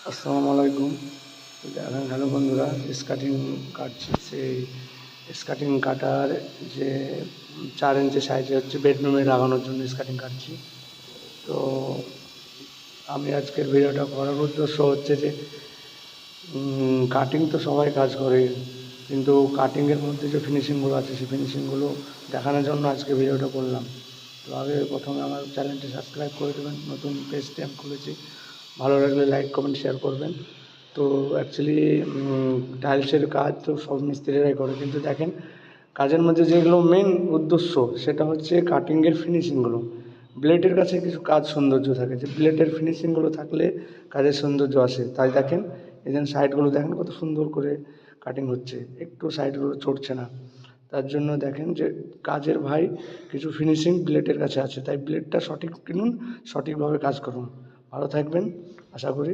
আসসালামু আলাইকুম। হ্যালো বন্ধুরা, স্কার্টিং কাটছি। সেই স্কার্টিং কাটার যে 4 ইঞ্চি সাইজে হচ্ছে বেডরুমে লাগানোর জন্য স্কার্টিং কাটছি। তো আমি আজকের ভিডিওটা করার উদ্দেশ্য হচ্ছে যে কাটিং তো সবাই কাজ করে, কিন্তু কাটিংয়ের মধ্যে যে ফিনিশিংগুলো আছে সেই ফিনিশিংগুলো দেখানোর জন্য আজকে ভিডিওটা করলাম। তো আগে প্রথমে আমার চ্যানেলটি সাবস্ক্রাইব করে দেবেন, নতুন পেজটি আমি খুলেছি। ভালো লাগলে লাইক কমেন্ট শেয়ার করবেন। তো অ্যাকচুয়ালি টাইলসের কাজ তো সব মিস্ত্রিরাই করে, কিন্তু দেখেন কাজের মধ্যে যেগুলো মেন উদ্দেশ্য সেটা হচ্ছে কাটিংয়ের ফিনিশিংগুলো। ব্লেডের কাছে কিছু কাজ সৌন্দর্য থাকে, যে ব্লেডের ফিনিশিংগুলো থাকলে কাজের সৌন্দর্য আসে। তাই দেখেন এখানে সাইডগুলো দেখেন কত সুন্দর করে কাটিং হচ্ছে, একটু সাইডগুলো চড়ছে না। তার জন্য দেখেন যে কাজের ভাই কিছু ফিনিশিং ব্লেডের কাছে আছে, তাই ব্লেডটা সঠিক কিনুন, সঠিকভাবে কাজ করুন। ভালো থাকবেন, আশা করি।